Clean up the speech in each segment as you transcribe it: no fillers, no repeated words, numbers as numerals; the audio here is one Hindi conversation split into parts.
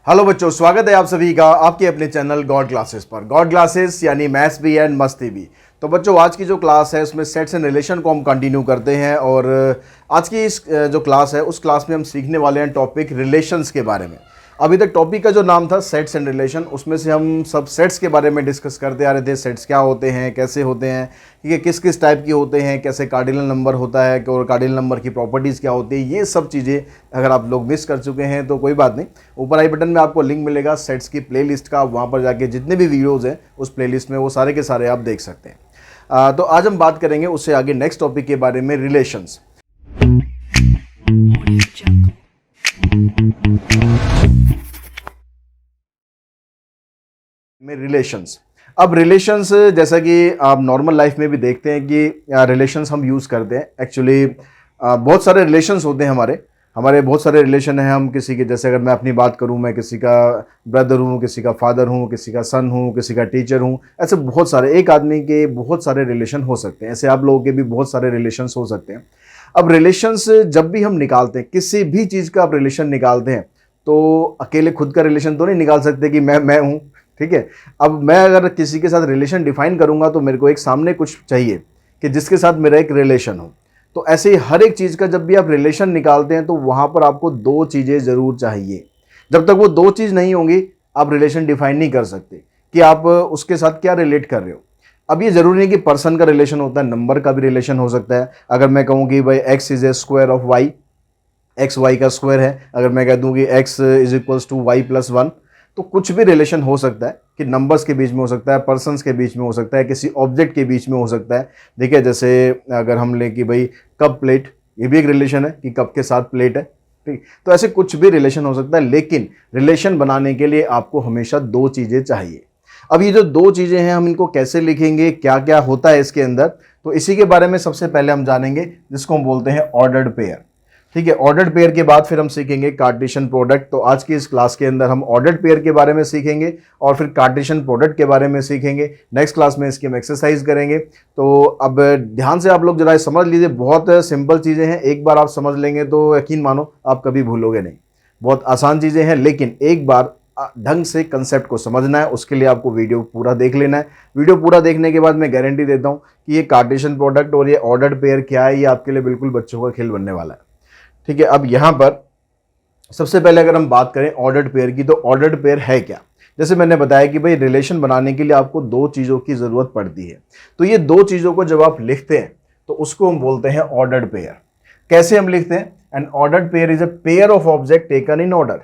हेलो बच्चों, स्वागत है आप सभी का आपके अपने चैनल गॉड क्लासेस पर। गॉड क्लासेस यानी मैथ्स भी एंड मस्ती भी। तो बच्चों, आज की जो क्लास है उसमें सेट्स एंड रिलेशन को हम कंटिन्यू करते हैं और आज की इस जो क्लास है उस क्लास में हम सीखने वाले हैं टॉपिक रिलेशंस के बारे में। अभी तक टॉपिक का जो नाम था सेट्स एंड रिलेशन, उसमें से हम सब सेट्स के बारे में डिस्कस करते आ रहे थे। सेट्स क्या होते हैं, कैसे होते हैं, ठीक है, किस किस टाइप के होते हैं, कैसे कार्डिनल नंबर होता है और कार्डिनल नंबर की प्रॉपर्टीज़ क्या होती है, ये सब चीज़ें अगर आप लोग मिस कर चुके हैं तो कोई बात नहीं। ऊपर आई बटन में आपको लिंक मिलेगा सेट्स की प्लेलिस्ट का, वहाँ पर जाके जितने भी वीडियोज़ हैं उस प्लेलिस्ट में वो सारे के सारे आप देख सकते हैं। तो आज हम बात करेंगे उससे आगे नेक्स्ट टॉपिक के बारे में, रिलेशंस में। रिलेशंस, अब रिलेशंस जैसा कि आप नॉर्मल लाइफ में भी देखते हैं कि रिलेशंस हम यूज़ करते हैं। एक्चुअली बहुत सारे रिलेशंस होते हैं हमारे हमारे बहुत सारे रिलेशन हैं। हम किसी के, जैसे अगर मैं अपनी बात करूं, मैं किसी का ब्रदर हूं, किसी का फादर हूं, किसी का सन हूं, किसी का टीचर हूं। ऐसे बहुत सारे, एक आदमी के बहुत सारे रिलेशन हो सकते हैं। ऐसे आप लोगों के भी बहुत सारे रिलेशंस हो सकते हैं। अब रिलेशंस जब भी हम निकालते हैं, किसी भी चीज़ का आप रिलेशन निकालते हैं, तो अकेले खुद का रिलेशन तो नहीं निकाल सकते कि मैं हूँ, ठीक है। अब मैं अगर किसी के साथ रिलेशन डिफाइन करूंगा तो मेरे को एक सामने कुछ चाहिए कि जिसके साथ मेरा एक रिलेशन हो। तो ऐसे ही हर एक चीज़ का जब भी आप रिलेशन निकालते हैं तो वहाँ पर आपको दो चीज़ें ज़रूर चाहिए। जब तक वो दो चीज़ नहीं होंगी आप रिलेशन डिफाइन नहीं कर सकते कि आप उसके साथ क्या रिलेट कर रहे हो। अब ये ज़रूरी नहीं कि पर्सन का रिलेशन होता है, नंबर का भी रिलेशन हो सकता है। अगर मैं कहूँ कि भाई x is a square of y, X Y का स्क्वायर है, अगर मैं कह दूं कि x is equals to Y plus one, तो कुछ भी रिलेशन हो सकता है कि नंबर्स के बीच में हो सकता है, पर्सन्स के बीच में हो सकता है, किसी ऑब्जेक्ट के बीच में हो सकता है। देखिए, जैसे अगर हम लें कि भाई कप प्लेट, ये भी एक रिलेशन है कि कप के साथ प्लेट है, ठीक। तो ऐसे कुछ भी रिलेशन हो सकता है, लेकिन रिलेशन बनाने के लिए आपको हमेशा दो चीज़ें चाहिए। अब ये जो दो चीज़ें हैं हम इनको कैसे लिखेंगे, क्या क्या होता है इसके अंदर, तो इसी के बारे में सबसे पहले हम जानेंगे, जिसको हम बोलते हैं ऑर्डर्ड पेयर, ठीक है। ऑर्डर्ड पेयर के बाद फिर हम सीखेंगे कार्टेशियन प्रोडक्ट। तो आज की इस क्लास के अंदर हम ऑर्डर्ड पेयर के बारे में सीखेंगे और फिर कार्टेशियन प्रोडक्ट के बारे में सीखेंगे। नेक्स्ट क्लास में इसकी हम एक्सरसाइज करेंगे। तो अब ध्यान से आप लोग जरा समझ लीजिए, बहुत सिंपल चीज़ें हैं। एक बार आप समझ लेंगे तो यकीन मानो आप कभी भूलोगे नहीं। बहुत आसान चीज़ें हैं, लेकिन एक बार ढंग से कंसेप्ट को समझना है, उसके लिए आपको वीडियो पूरा देख लेना है। वीडियो पूरा देखने के बाद मैं गारंटी देता हूँ कि ये कार्टेशियन प्रोडक्ट और ये ऑर्डर्ड पेयर क्या है, ये आपके लिए बिल्कुल बच्चों का खेल बनने वाला है, ठीक है। अब यहाँ पर सबसे पहले अगर हम बात करें ऑर्डर्ड पेयर की, तो ऑर्डर्ड पेयर है क्या। जैसे मैंने बताया कि भाई रिलेशन बनाने के लिए आपको दो चीज़ों की ज़रूरत पड़ती है। तो ये दो चीज़ों को जब आप लिखते हैं तो उसको हम बोलते हैं ऑर्डर्ड पेयर। कैसे हम लिखते हैं? N ordered pair is a pair of object taken in order.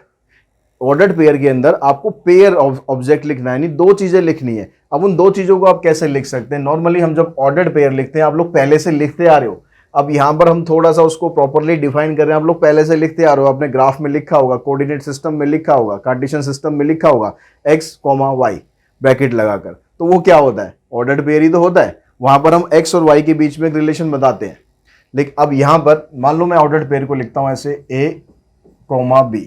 Ordered pair के अंदर आपको पेयर ऑफ ऑब्जेक्ट लिखना है, यानी दो चीज़ें लिखनी है। अब उन दो चीज़ों को आप कैसे लिख सकते हैं? नॉर्मली हम जब ऑर्डर्ड पेयर लिखते हैं, आप लोग पहले से लिखते आ रहे हो। अब यहाँ पर हम थोड़ा सा उसको प्रॉपरली डिफाइन कर रहे हैं। आप लोग पहले से लिखते आ रहे हो, आपने ग्राफ में लिखा होगा, कोऑर्डिनेट सिस्टम में लिखा होगा, कार्टेशियन सिस्टम में लिखा होगा x, y ब्रैकेट लगाकर। तो वो क्या होता है? ऑर्डर्ड पेयर ही तो होता है। वहां पर हम x और y के बीच में एक रिलेशन बताते हैं। लेकिन अब यहाँ पर मान लो मैं ऑर्डर्ड पेयर को लिखता हूँ ऐसे a, b,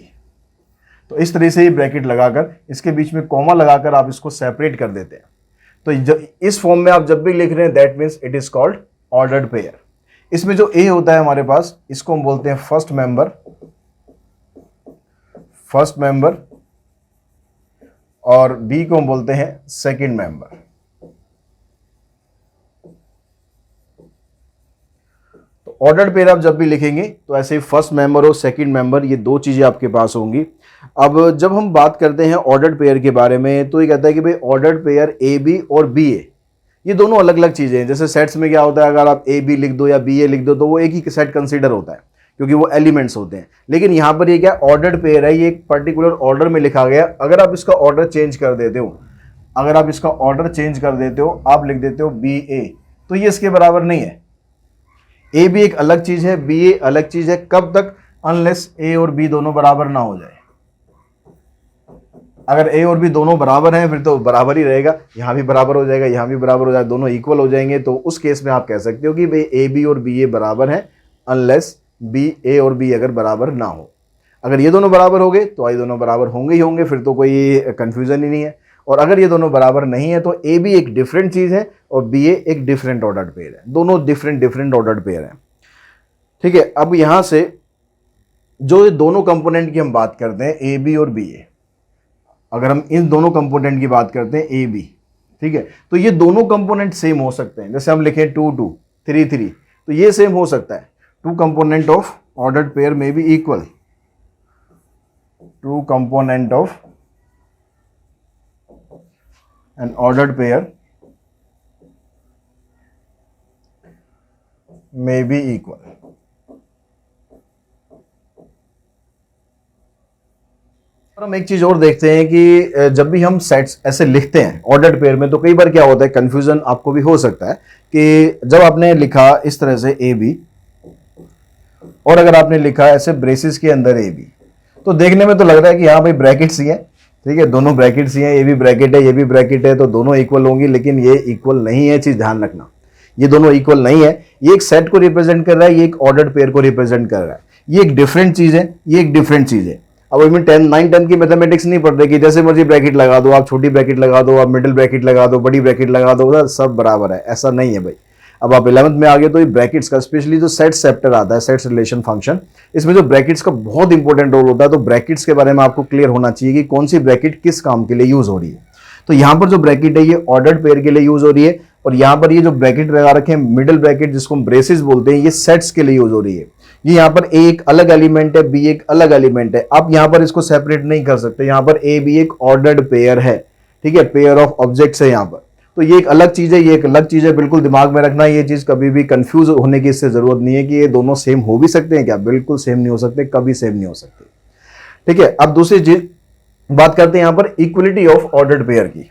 तो इस तरह से ही ब्रैकेट लगाकर इसके बीच में कॉमा लगाकर आप इसको सेपरेट कर देते हैं। तो इस फॉर्म में आप जब भी लिख रहे हैं, that means it is called ordered pair. इसमें जो ए होता है हमारे पास, इसको हम बोलते हैं फर्स्ट मेंबर, और बी को हम बोलते हैं सेकंड मेंबर। तो ऑर्डर्ड पेयर आप जब भी लिखेंगे तो ऐसे ही फर्स्ट मेंबर और सेकंड मेंबर, ये दो चीजें आपके पास होंगी। अब जब हम बात करते हैं ऑर्डर्ड पेयर के बारे में, तो ये कहता है कि भाई ऑर्डर्ड पेयर ए बी और बी ए, ये दोनों अलग अलग चीज़ें हैं। जैसे सेट्स में क्या होता है, अगर आप ए बी लिख दो या बी ए लिख दो तो वो एक ही सेट कंसीडर होता है, क्योंकि वो एलिमेंट्स होते हैं। लेकिन यहाँ पर ये क्या ऑर्डर्ड पेयर है, ये एक पर्टिकुलर ऑर्डर में लिखा गया। अगर आप इसका ऑर्डर चेंज कर देते हो, आप लिख देते हो बी ए, तो ये इसके बराबर नहीं है। ए बी एक अलग चीज़ है, बी ए अलग चीज़ है। कब तक? अनलेस ए और बी दोनों बराबर ना हो जाए। अगर ए और बी दोनों बराबर हैं फिर तो बराबर ही रहेगा, यहाँ भी बराबर हो जाएगा, यहाँ भी बराबर हो जाएगा, दोनों इक्वल हो जाएंगे। तो उस केस में आप कह सकते हो कि भाई ए बी और बी ए बराबर हैं, अनलेस बी ए और बी अगर बराबर ना हो। अगर ये दोनों बराबर हो गए तो ये दोनों बराबर होंगे ही होंगे, फिर तो कोई कन्फ्यूजन ही नहीं है। और अगर ये दोनों बराबर नहीं है तो ए बी एक डिफरेंट चीज़ है और बी ए एक डिफरेंट ऑर्डर्ड पेयर है। दोनों डिफरेंट ऑर्डर्ड पेयर हैं, ठीक है। अब यहाँ से जो दोनों कंपोनेंट की हम बात करते हैं, ए बी और बी ए, अगर हम इन दोनों कंपोनेंट की बात करते हैं ए बी, ठीक है, तो ये दोनों कंपोनेंट सेम हो सकते हैं। जैसे हम लिखें 2 2 3 3, तो ये सेम हो सकता है। Two component of ordered pair में be equal, two component of an ordered pair may be equal। और हम एक चीज और देखते हैं कि जब भी हम सेट्स ऐसे लिखते हैं ऑर्डर्ड पेयर में, तो कई बार क्या होता है, कंफ्यूजन आपको भी हो सकता है कि जब आपने लिखा इस तरह से ए बी, और अगर आपने लिखा ऐसे ब्रेसिस के अंदर ए बी, तो देखने में तो लग रहा है कि हाँ भाई ब्रैकेट्स ही है, ठीक है, दोनों ब्रैकेट्स ही हैं, ये भी ब्रैकेट है ये भी ब्रैकेट है, तो दोनों इक्वल होंगी, लेकिन ये इक्वल नहीं है। चीज ध्यान रखना, ये दोनों इक्वल नहीं है। ये एक सेट को रिप्रेजेंट कर रहा है, ये एक ऑर्डर्ड पेयर को रिप्रेजेंट कर रहा है। ये एक डिफरेंट चीज है, ये एक डिफरेंट चीज है। अब इसमें 9 10 की मैथमेटिक्स नहीं पढ़ रही कि जैसे मर्जी ब्रैकेट लगा दो, आप छोटी ब्रैकेट लगा दो, आप मिडिल ब्रैकेट लगा दो, बड़ी ब्रैकेट लगा दो, सब बराबर है, ऐसा नहीं है भाई। अब आप 11th में आ गए तो ये ब्रैकेट्स का, स्पेशली जो सेट चैप्टर आता है, सेट्स रिलेशन फंक्शन, इसमें जो ब्रैकेट्स का बहुत इंपॉर्टेंट रोल होता है। तो ब्रैकेट्स के बारे में आपको क्लियर होना चाहिए कि कौन सी ब्रैकेट किस काम के लिए यूज हो रही है। तो यहां पर जो ब्रैकेट है ये ऑर्डर्ड पेयर के लिए यूज हो रही है, और यहां पर ये जो ब्रैकेट लगा रखे हैं मिडिल ब्रैकेट जिसको हम ब्रेसेस बोलते हैं, ये सेट्स के लिए यूज हो रही है। ये यहाँ पर ए एक अलग एलिमेंट है, बी एक अलग एलिमेंट है। आप यहाँ पर इसको सेपरेट नहीं कर सकते। यहाँ पर ए बी एक ऑर्डर्ड पेयर है, ठीक है, पेयर ऑफ ऑब्जेक्ट्स है यहाँ पर। तो ये एक अलग चीज है, ये एक अलग चीज है, बिल्कुल दिमाग में रखना। ये चीज कभी भी कंफ्यूज होने की इससे जरूरत नहीं है कि ये दोनों सेम हो भी सकते हैं क्या, बिल्कुल सेम नहीं हो सकते, कभी सेम नहीं हो सकते, ठीक है। अब दूसरी चीज बात करते हैं यहाँ पर इक्वलिटी ऑफ ऑर्डर्ड पेयर की।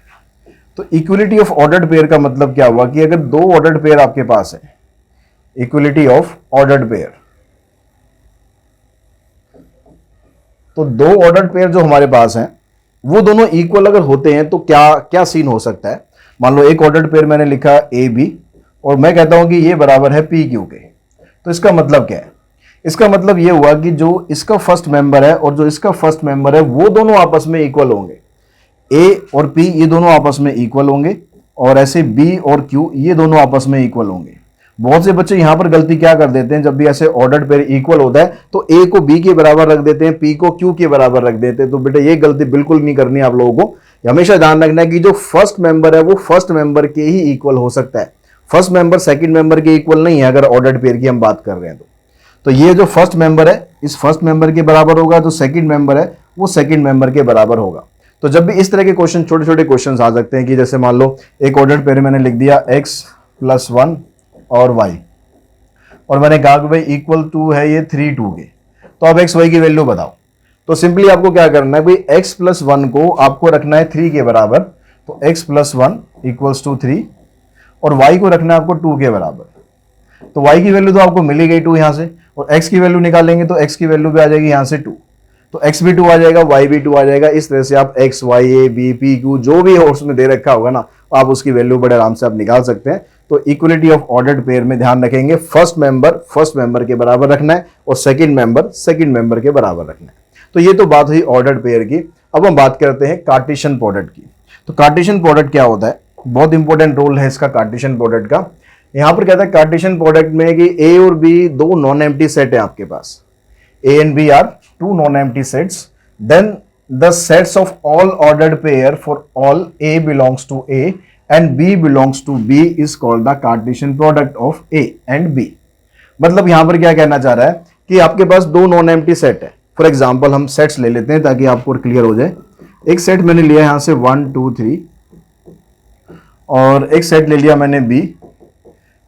तो इक्वलिटी ऑफ ऑर्डर्ड पेयर का मतलब क्या हुआ कि अगर दो ऑर्डर्ड पेयर आपके पास है, इक्वलिटी ऑफ ऑर्डर्ड पेयर, तो दो ऑर्डर्ड पेयर जो हमारे पास हैं वो दोनों इक्वल अगर होते हैं तो क्या क्या सीन हो सकता है। मान लो एक ऑर्डर्ड पेयर मैंने लिखा ए बी, और मैं कहता हूं कि ये बराबर है पी क्यू के, तो इसका मतलब क्या है, इसका मतलब ये हुआ कि जो इसका फर्स्ट मेंबर है और जो इसका फर्स्ट मेंबर है वो दोनों आपस में इक्वल होंगे। ए और पी ये दोनों आपस में इक्वल होंगे, और ऐसे बी और क्यू ये दोनों आपस में इक्वल होंगे। बहुत से बच्चे यहां पर गलती क्या कर देते हैं, जब भी ऐसे ऑर्डर्ड पेयर इक्वल होता है तो ए को बी के बराबर रख देते हैं, पी को क्यू के बराबर रख देते हैं। तो बेटा ये गलती बिल्कुल नहीं करनी है आप लोगों को। हमेशा ध्यान रखना है कि जो फर्स्ट मेंबर है वो फर्स्ट मेंबर के ही इक्वल हो सकता है, फर्स्ट मेंबर सेकंड मेंबर के इक्वल नहीं है अगर ऑर्डर्ड पेयर की हम बात कर रहे हैं। तो ये जो फर्स्ट मेंबर है इस फर्स्ट मेंबर के बराबर होगा, जो सेकंड मेंबर है वो सेकंड मेंबर के बराबर होगा। तो जब भी इस तरह के क्वेश्चन, छोटे छोटे क्वेश्चन आ सकते हैं कि जैसे मान लो एक ऑर्डर्ड पेयर मैंने लिख दिया x + 1 और y, और मैंने कहा कि भाई इक्वल टू है ये 3 2 के, तो अब x y की वैल्यू बताओ। तो सिंपली आपको क्या करना है भाई, x + 1 को आपको रखना है 3 के बराबर, तो x + 1 = 3, और y को रखना है आपको 2 के बराबर। तो y की वैल्यू तो आपको मिली गई 2 यहां से, और x की वैल्यू निकालेंगे तो x की वैल्यू भी आ जाएगी यहां से 2, तो x भी 2 आ जाएगा, y भी 2 आ जाएगा। इस तरह से आप x y a b p q जो भी हो उसमें दे रखा होगा ना, आप उसकी वैल्यू बड़े आराम से आप निकाल सकते हैं। तो इक्वलिटी ऑफ ऑर्डर्ड पेयर में ध्यान रखेंगे फर्स्ट मेंबर के बराबर रखना है, और सेकंड मेंबर के बराबर रखना है। तो ये तो बात हुई ऑर्डर्ड पेयर की। अब हम बात करते हैं कार्टेशियन प्रोडक्ट की। तो कार्टेशियन प्रोडक्ट क्या होता है, बहुत इंपॉर्टेंट रोल है इसका कार्टेशियन प्रोडक्ट का। यहां पर कहता है कार्टेशियन प्रोडक्ट में कि ए और बी दो नॉन एम्प्टी सेट है आपके पास, A and B are two non-empty sets. Then the sets of all ordered pair for all A belongs to A and B belongs to B is called the Cartesian product of A and B. मतलब यहां पर क्या कहना चाह रहा है कि आपके पास दो नॉन एम्प्टी सेट है। फॉर एग्जाम्पल हम सेट्स ले लेते हैं ताकि आपको क्लियर हो जाए। एक सेट मैंने लिया यहां से 1 2 3, और एक सेट ले लिया मैंने B,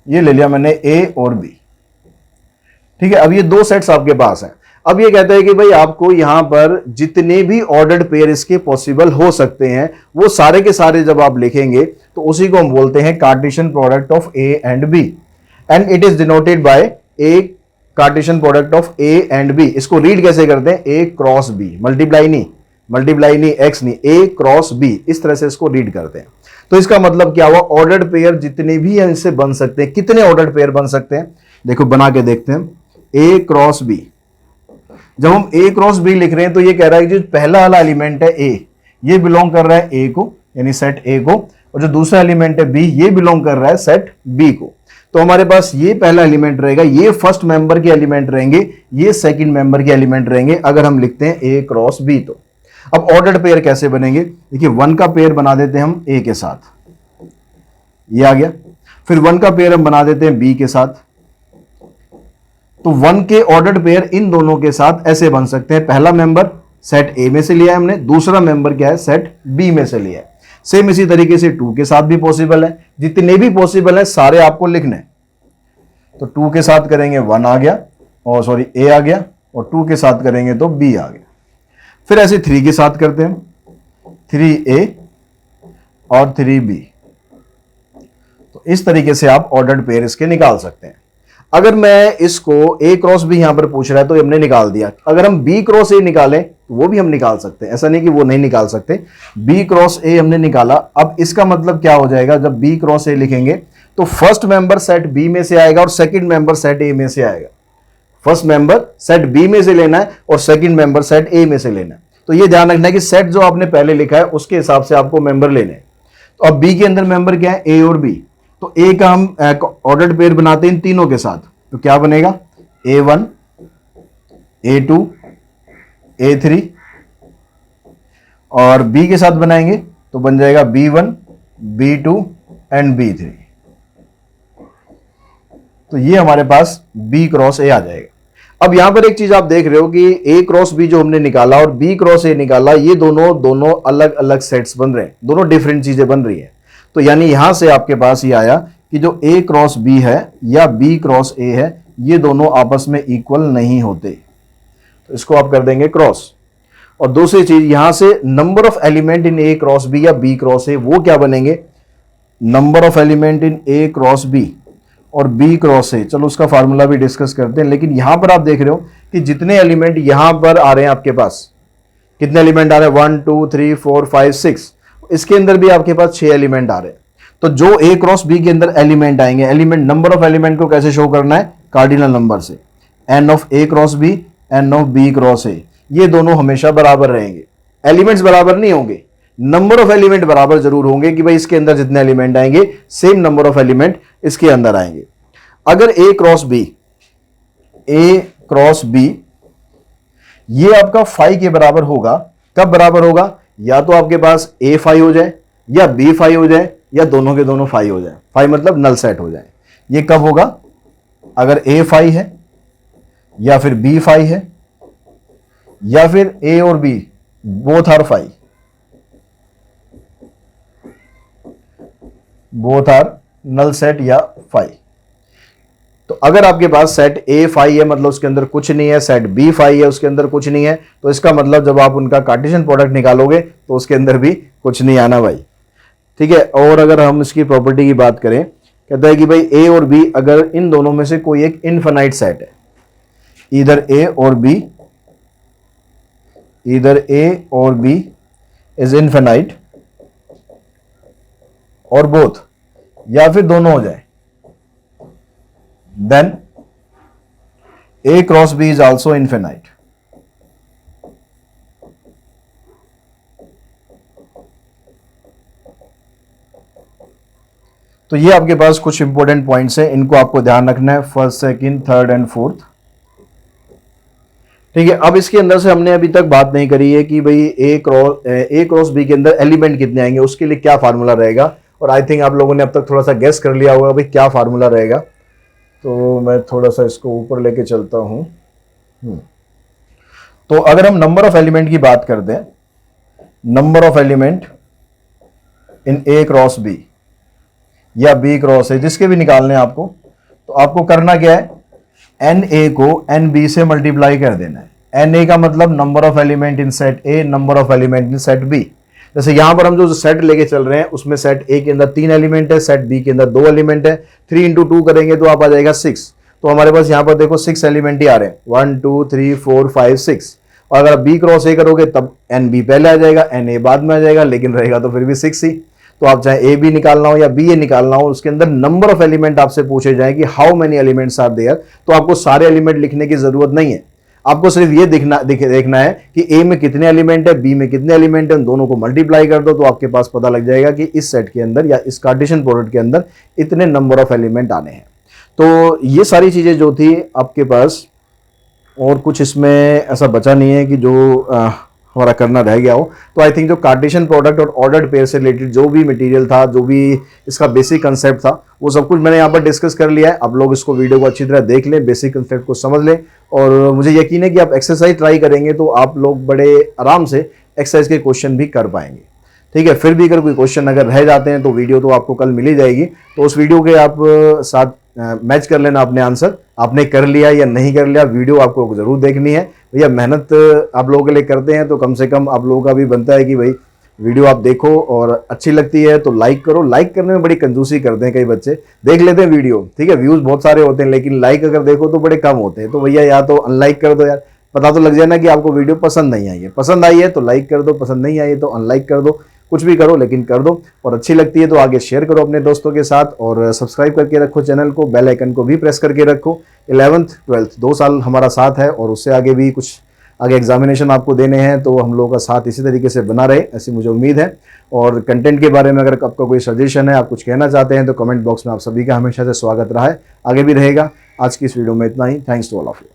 ये ले लिया मैंने A और B, ठीक है। अब ये दो सेट्स आपके पास हैं। अब ये कहता है कि भाई आपको यहां पर जितने भी ऑर्डर्ड पेयर इसके पॉसिबल हो सकते हैं वो सारे के सारे जब आप लिखेंगे तो उसी को हम बोलते हैं Cartesian product of A and B, and it is denoted by A Cartesian product of A and B. इसको रीड कैसे करते हैं, ए क्रॉस बी, मल्टीप्लाई नहीं एक्स नहीं, ए क्रॉस बी, इस तरह से इसको रीड करते हैं। तो इसका मतलब क्या हुआ, ऑर्डर्ड पेयर जितने भी हैं इससे बन सकते हैं। कितने ऑर्डर्ड पेयर बन सकते हैं, देखो बना के देखते हैं। ए क्रॉस बी, जब हम ए क्रॉस बी लिख रहे हैं तो ये कह रहा है कि जो पहला वाला एलिमेंट है ए, ये बिलोंग कर रहा है ए को, यानी सेट ए को, और जो दूसरा एलिमेंट है बी, ये बिलोंग कर रहा है सेट बी को। तो हमारे पास ये पहला एलिमेंट रहेगा, ये फर्स्ट मेंबर के एलिमेंट रहेंगे, ये सेकंड मेंबर के एलिमेंट रहेंगे अगर हम लिखते हैं ए क्रॉस बी। तो अब ऑर्डर्ड पेयर कैसे बनेंगे, देखिए 1 का पेयर बना देते हैं हम ए के साथ, ये आ गया। फिर 1 का पेयर हम बना देते हैं बी के साथ। तो 1 के ऑर्डर्ड पेयर इन दोनों के साथ ऐसे बन सकते हैं, पहला मेंबर सेट ए में से लिया है हमने, दूसरा मेंबर क्या है, सेट बी में से लिया है। सेम इसी तरीके से 2 के साथ भी पॉसिबल है, जितने भी पॉसिबल है सारे आपको लिखने हैं। तो 2 के साथ करेंगे 1 आ गया, और सॉरी ए आ गया, और 2 के साथ करेंगे तो बी आ गया। फिर ऐसे 3 के साथ करते हैं, 3A और 3B। तो इस तरीके से आप ऑर्डर्ड पेयर इसके निकाल सकते हैं। अगर मैं इसको A क्रॉस B यहां पर पूछ रहा है तो ये हमने निकाल दिया। अगर हम B क्रॉस A निकालें तो वो भी हम निकाल सकते हैं, ऐसा नहीं कि वो नहीं निकाल सकते। B क्रॉस A हमने निकाला, अब इसका मतलब क्या हो जाएगा, जब B क्रॉस A लिखेंगे तो फर्स्ट मेंबर सेट B में से आएगा और सेकंड मेंबर सेट A में से आएगा। फर्स्ट मेंबर सेट B में से लेना है और सेकंड मेंबर सेट A में से लेना है। तो ये ध्यान रखना है कि सेट जो आपने पहले लिखा है उसके हिसाब से आपको मेंबर लेने हैं। तो अब B के अंदर मेंबर क्या है, A और B। तो A का हम ऑर्डर्ड पेयर बनाते हैं इन तीनों के साथ, तो क्या बनेगा, A1 A2 A3, और B के साथ बनाएंगे तो बन जाएगा B1 B2 एंड B3। तो ये हमारे पास B क्रॉस A आ जाएगा। अब यहां पर एक चीज आप देख रहे हो कि A क्रॉस B जो हमने निकाला और B क्रॉस A निकाला, ये दोनों अलग अलग सेट्स बन रहे हैं, दोनों डिफरेंट चीजें बन रही है। तो यानी यहां से आपके पास ये आया कि जो A क्रॉस B है या B क्रॉस A है, ये दोनों आपस में इक्वल नहीं होते। तो इसको आप कर देंगे क्रॉस। और दूसरी चीज, यहां से number of element in A cross B या B क्रॉस A वो क्या बनेंगे, number of element in A cross B और B क्रॉस A। चलो उसका फार्मूला भी डिस्कस करते हैं, लेकिन यहां पर आप देख रहे हो कि जितने एलिमेंट यहां पर आ रहे हैं आपके पास, कितने एलिमेंट आ रहे हैं, 1 2 3 4 5 6, इसके अंदर भी आपके पास 6 एलिमेंट आ रहे हैं। तो जो A क्रॉस B के अंदर एलिमेंट आएंगे, एलिमेंट नंबर ऑफ एलिमेंट को कैसे शो करना है, कार्डिनल नंबर से, n of A cross B n of B cross A, ये दोनों हमेशा बराबर रहेंगे। एलिमेंट्स बराबर नहीं होंगे, नंबर ऑफ एलिमेंट बराबर जरूर होंगे कि भाई इसके अंदर जितने एलिमेंट आएंगे सेम नंबर ऑफ एलिमेंट इसके अंदर आएंगे। अगर A क्रॉस B ये आपका 5 के बराबर होगा, कब बराबर होगा, या तो आपके पास A 5 हो जाए या B 5 हो जाए या दोनों के दोनों 5 हो जाए। 5 मतलब नल सेट हो जाए। ये कब होगा, अगर A 5 है या फिर B 5 है या फिर A और B both are 5, both are null set या 5। तो अगर आपके पास सेट A 5 है मतलब उसके अंदर कुछ नहीं है, सेट B 5 है उसके अंदर कुछ नहीं है, तो इसका मतलब जब आप उनका कार्टेशियन प्रोडक्ट निकालोगे तो उसके अंदर भी कुछ नहीं आना भाई, ठीक है। और अगर हम इसकी प्रॉपर्टी की बात करें, कहता है कि भाई A और B अगर इन दोनों में से कोई एक इनफाइनाइट सेट है, इधर A और B इज इनफाइनाइट और बोथ, या फिर दोनों हो जाए, then A cross B is also infinite. तो ये आपके पास कुछ इंपॉर्टेंट पॉइंट्स हैं, इनको आपको ध्यान रखना है, first second third and fourth, ठीक है। अब इसके अंदर से हमने अभी तक बात नहीं करी है कि भाई A क्रॉस B के अंदर एलिमेंट कितने आएंगे, उसके लिए क्या फार्मूला रहेगा। और आई थिंक आप लोगों ने अब तक थोड़ा सा गेस कर लिया होगा भाई क्या फार्मूला रहेगा। तो मैं थोड़ा सा इसको ऊपर लेके चलता हूं। तो अगर हम नंबर ऑफ एलिमेंट की बात कर दें, number of element in A cross B या B क्रॉस A, जिसके भी निकालने हैं आपको, तो आपको करना क्या है, NA को NB से मल्टीप्लाई कर देना है। NA का मतलब number of element in set A, number of element in set B। जैसे यहां पर हम जो सेट लेके चल रहे हैं उसमें सेट A के अंदर 3 एलिमेंट है, सेट B के अंदर 2 एलिमेंट है, 3 इंटू 2 करेंगे तो आप आ जाएगा 6। तो हमारे पास यहां पर देखो 6 एलिमेंट ही आ रहे हैं, 1 2 3 4 5 6। और अगर B क्रॉस A करोगे तब NB पहले आ जाएगा, NA बाद में आ जाएगा, लेकिन रहेगा तो फिर भी 6 ही। तो आप चाहे A B निकालना हो या B A निकालना हो, उसके अंदर नंबर ऑफ एलिमेंट आपसे पूछे जाए कि how many elements are there, तो आपको सारे एलिमेंट लिखने की जरूरत नहीं है। आपको सिर्फ ये देखना है कि A में कितने एलिमेंट है, B में कितने एलिमेंट है, उन दोनों को मल्टीप्लाई कर दो तो आपके पास पता लग जाएगा कि इस सेट के अंदर या इस कार्टेशियन प्रोडक्ट के अंदर इतने नंबर ऑफ एलिमेंट आने हैं। तो ये सारी चीजें जो थी आपके पास, और कुछ इसमें ऐसा बचा नहीं है कि जो हमारा करना रह गया हो। तो आई थिंक जो कार्टेशियन प्रोडक्ट और ऑर्डर्ड पेयर से रिलेटेड जो भी मटेरियल था, जो भी इसका बेसिक कंसेप्ट था, वो सब कुछ मैंने यहाँ पर डिस्कस कर लिया है। आप लोग इसको वीडियो को अच्छी तरह देख लें, बेसिक कंसेप्ट को समझ लें, और मुझे यकीन है कि आप एक्सरसाइज ट्राई करेंगे तो आप लोग बड़े आराम से एक्सरसाइज के क्वेश्चन भी कर पाएंगे। ठीक है, फिर भी अगर कोई क्वेश्चन अगर रह जाते हैं तो वीडियो तो आपको कल मिल ही जाएगी, तो उस वीडियो के आप साथ मैच कर लेना अपने आंसर, आपने कर लिया या नहीं कर लिया, वीडियो आपको जरूर देखनी है। भैया मेहनत आप लोगों के लिए करते हैं तो कम से कम आप लोगों का भी बनता है कि भाई वीडियो आप देखो, और अच्छी लगती है तो लाइक करो। लाइक करने में बड़ी कंजूसी करते हैं कई बच्चे, देख लेते हैं वीडियो, ठीक है, व्यूज बहुत सारे होते हैं, लेकिन लाइक अगर देखो तो बड़े कम होते हैं। तो भैया या तो अनलाइक कर दो यार, पता तो लग जाए ना कि आपको वीडियो पसंद नहीं आई है। पसंद आई है तो लाइक कर दो, पसंद नहीं आई है तो अनलाइक कर दो, कुछ भी करो लेकिन कर दो। और अच्छी लगती है तो आगे शेयर करो अपने दोस्तों के साथ, और सब्सक्राइब करके रखो चैनल को, बेल आइकन को भी प्रेस करके रखो। 11th 12th 2 साल हमारा साथ है, और उससे आगे भी कुछ आगे एग्जामिनेशन आपको देने हैं, तो हम लोगों का साथ इसी तरीके से बना रहे, ऐसी मुझे उम्मीद है। और कंटेंट के बारे में अगर आपका कोई सजेशन है, आप कुछ कहना चाहते हैं, तो कमेंट बॉक्स में आप सभी का हमेशा से स्वागत रहा है, आगे भी रहेगा। आज की इस वीडियो में इतना ही। Thanks to all of you.